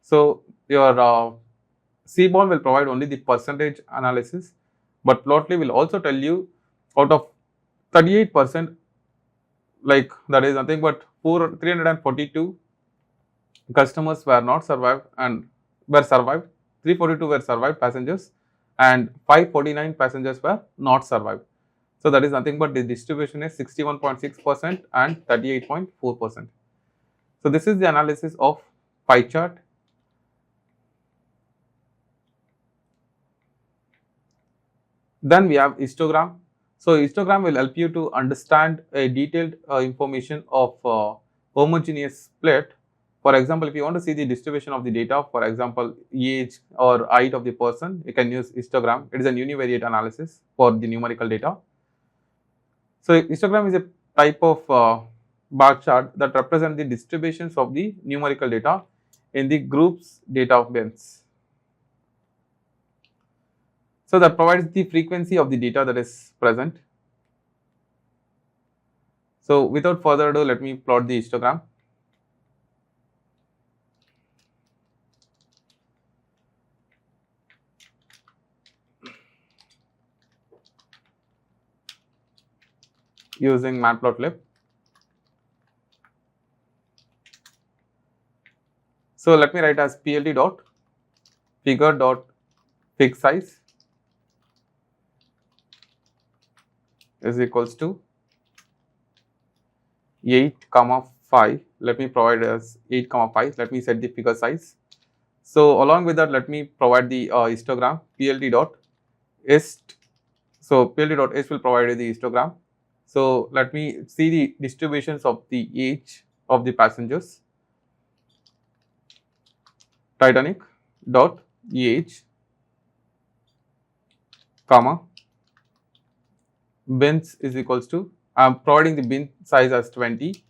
So your Seaborn will provide only the percentage analysis, but Plotly will also tell you out of 38%, like that is nothing but 342 customers were not survived and were survived, 342 were survived passengers, and 549 passengers were not survived. So that is nothing but the distribution is 61.6% and 38.4%. So this is the analysis of pie chart. Then we have histogram. So histogram will help you to understand a detailed information of homogeneous split. For example, if you want to see the distribution of the data, for example, age or height of the person, you can use histogram. It is a univariate analysis for the numerical data. So histogram is a type of bar chart that represents the distributions of the numerical data in the group's data bins. So that provides the frequency of the data that is present. So without further ado, let me plot the histogram. Using Matplotlib. So let me write as plt dot figure dot fixed size is equals to 8,5. Let me provide as 8,5. Let me set the figure size. So along with that, let me provide the histogram plt dot hist. So plt dot hist will provide the histogram. So let me see the distributions of the age of the passengers. Titanic dot age, comma, bins is equals to, I am providing the bin size as 20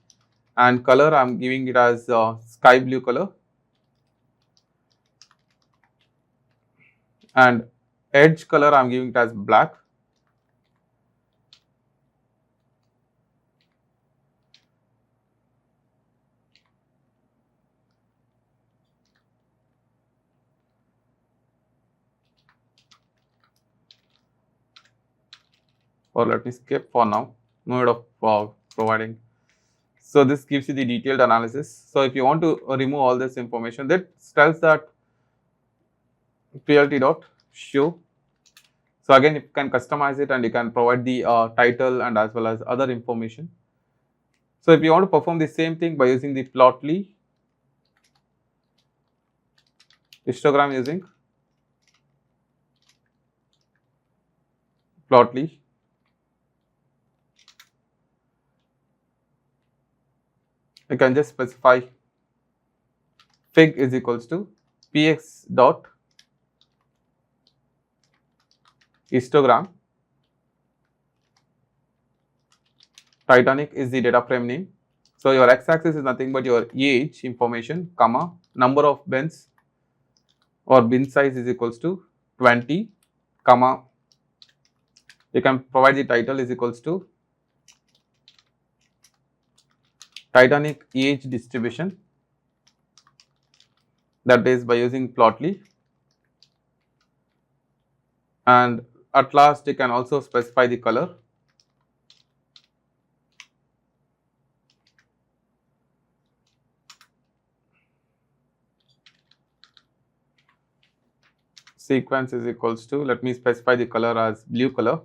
and color I am giving it as sky blue color, and edge color I am giving it as black. Or let me skip for now, no need of providing So this gives you the detailed analysis. So if you want to remove all this information, that tells that plt dot show. So again, you can customize it and you can provide the title and as well as other information. So if you want to perform the same thing by using the Plotlib histogram using Plotlib, you can just specify fig is equals to px dot histogram. Titanic is the data frame name. So your x-axis is nothing but your age information, comma, number of bins or bin size is equals to 20, comma, you can provide the title is equals to Titanic age distribution, that is by using Plotlib. And at last you can also specify the color. Sequence is equals to, let me specify the color as blue color.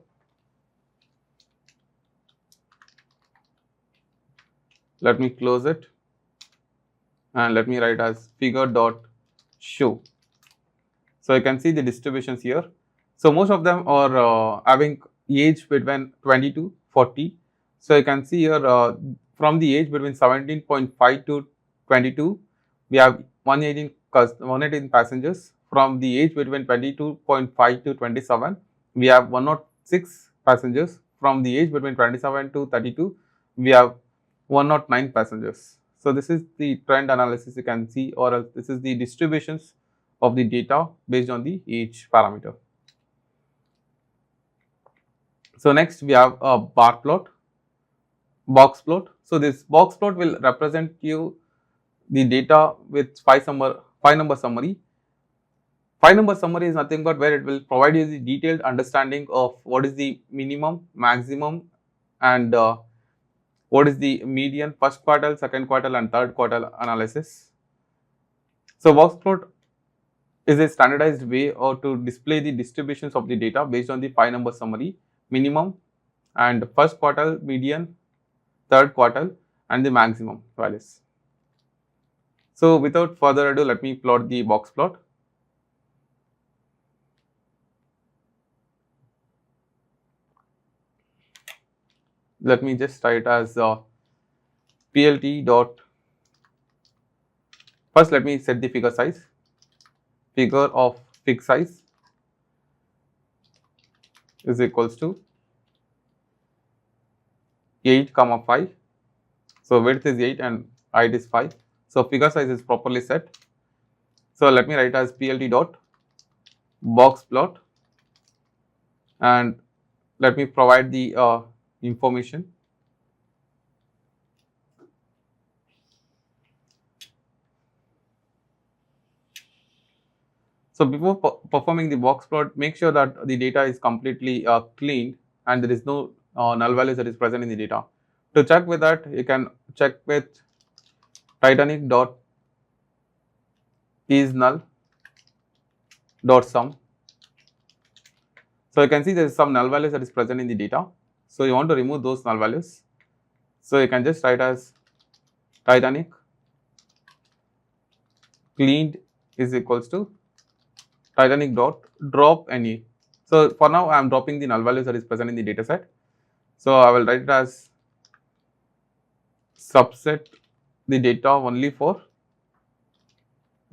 Let me close it and let me write as figure dot show. So you can see the distributions here. So most of them are having age between 20 to 40. So you can see here from the age between 17.5 to 22, we have 118 passengers. From the age between 22.5 to 27, we have 106 passengers. From the age between 27 to 32, we have 109 passengers. So this is the trend analysis you can see, or else this is the distributions of the data based on the age parameter. So next we have a bar plot, box plot. So this box plot will represent you the data with 5-number summary. 5-number summary is nothing but where it will provide you the detailed understanding of what is the minimum, maximum, and what is the median, first quartile, second quartile, and third quartile analysis. So box plot is a standardized way or to display the distributions of the data based on the 5-number summary, minimum, and first quartile, median, third quartile, and the maximum values. So without further ado, let me plot the box plot. Let me just write as plt dot, first let me set the figure size, figure of fig size is equals to 8, 5. So width is 8 and height is 5. So figure size is properly set. So let me write as plt dot box plot and let me provide the information. So before performing the box plot, make sure that the data is completely cleaned and there is no null values that is present in the data. To check with that, you can check with Titanic dot is null dot sum. So you can see there is some null values that is present in the data. So you want to remove those null values. So you can just write as Titanic cleaned is equals to Titanic dot drop any. So for now I am dropping the null values that is present in the data set. So I will write it as subset the data only for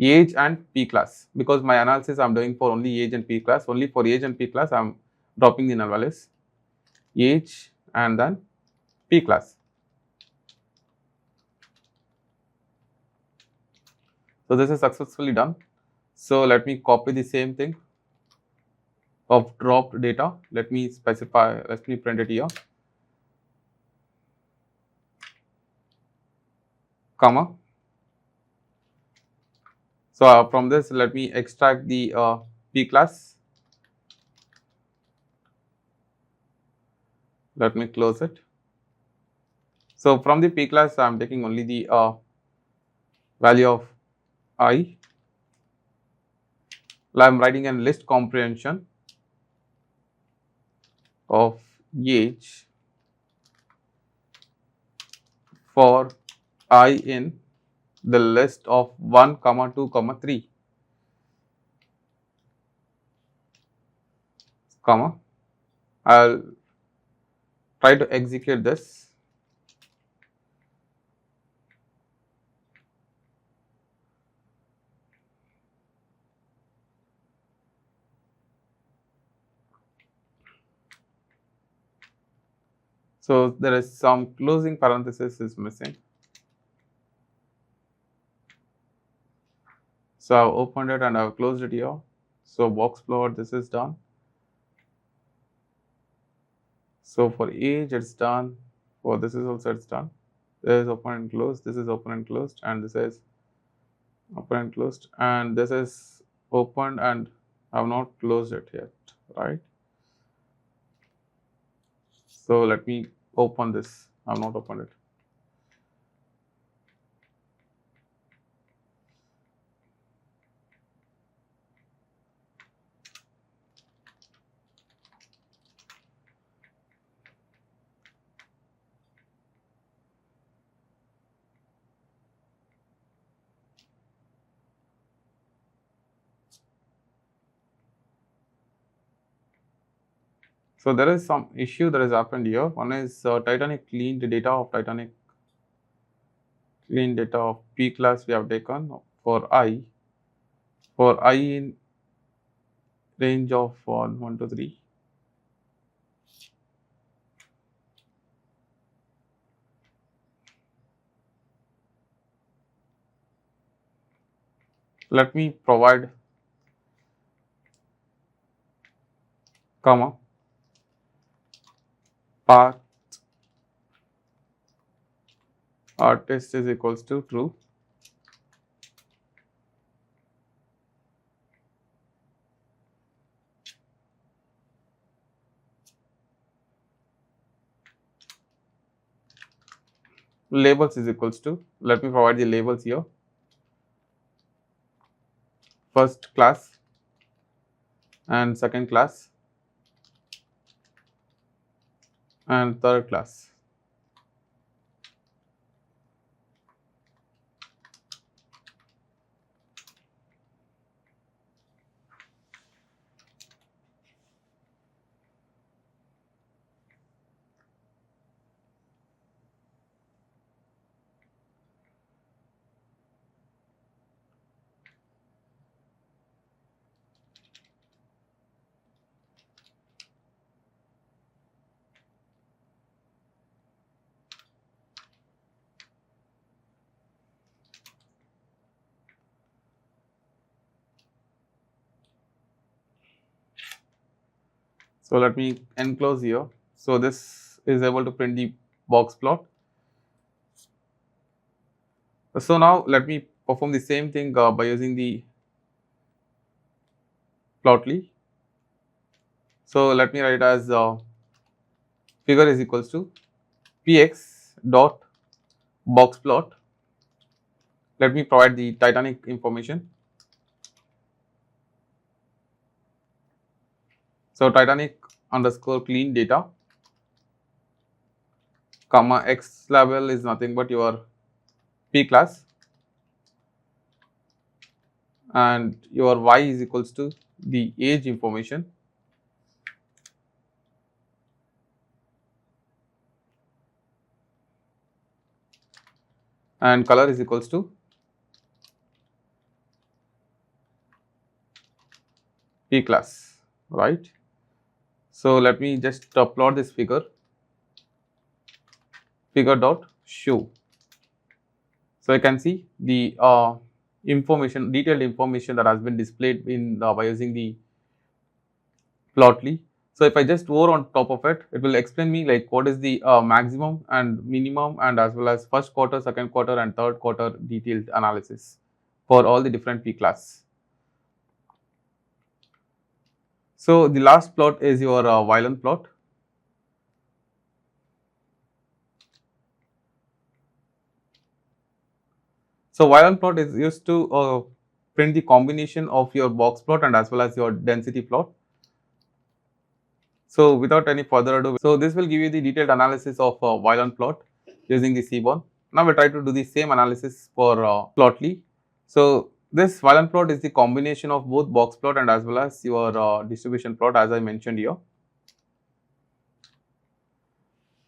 age and P class, because my analysis I am doing for only age and P class. Only for age and P class I am dropping the null values, age and then P class. So this is successfully done. So let me copy the same thing of dropped data. Let me specify, let me print it here, comma. So from this, let me extract the P class. Let me close it. So from the P class, I am taking only the value of I. I am writing a list comprehension of age for I in the list of 1, 2, 3, comma. I'll try to execute this. So there is some closing parenthesis is missing. So I've opened it and I've closed it here. So box plot, this is done. So for age it's done. For this is also it's done. This is open and closed. This is open and closed, and this is open and closed, and this is opened and I have not closed it yet, right? So let me open this. I have not opened it. So there is some issue that has happened here. One is Titanic cleaned data of P class we have taken for I in range of 1 to 3. Let me provide comma path artist is equals to true. Labels is equals to, let me provide the labels here. First class and second class and third class. So let me enclose here. So this is able to print the box plot. So now let me perform the same thing by using the Plotly. So let me write as figure is equals to px dot box plot. Let me provide the Titanic information. So Titanic underscore clean data, comma x label is nothing but your P class, and your y is equals to the age information, and color is equals to P class, right? So let me just plot this figure dot show. So I can see the detailed information that has been displayed in by using the Plotly. So if I just hover on top of it, it will explain me like what is the maximum and minimum, and as well as first quarter, second quarter and third quarter detailed analysis for all the different P class. So the last plot is your violin plot. So Violin plot is used to print the combination of your box plot and as well as your density plot. So without any further ado, so this will give you the detailed analysis of Violin plot using the Seaborn. Now we'll try to do the same analysis for Plotly. So this Violin plot is the combination of both box plot and as well as your distribution plot, as I mentioned here.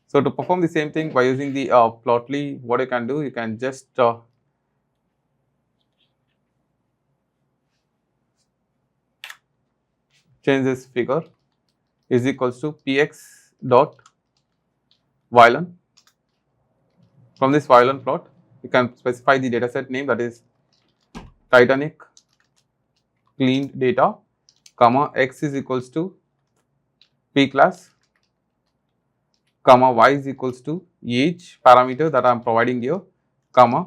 So to perform the same thing by using the Plotly, what you can do, you can just change this figure is equals to px dot violin. From this violin plot, you can specify the dataset name, that is Titanic cleaned data, comma x is equals to p class, comma y is equals to age parameter that I am providing here, comma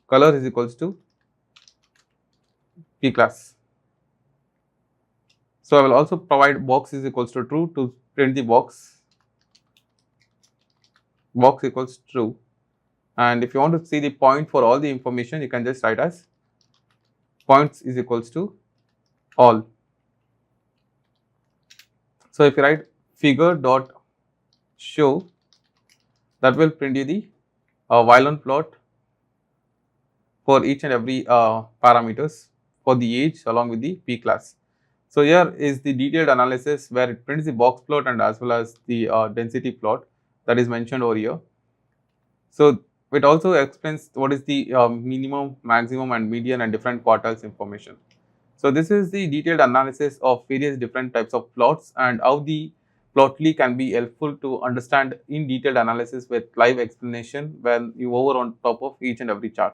color is equals to p class. So I will also provide box is equals to true to print the box equals true. And if you want to see the point for all the information, you can just write as points is equals to all. So if you write figure dot show, that will print you the violin plot for each and every parameters for the age along with the p class. So here is the detailed analysis where it prints the box plot and as well as the density plot that is mentioned over here. So it also explains what is the minimum, maximum and median and different quartiles information. So this is the detailed analysis of various different types of plots and how the Plotly can be helpful to understand in detailed analysis with live explanation when you hover on top of each and every chart.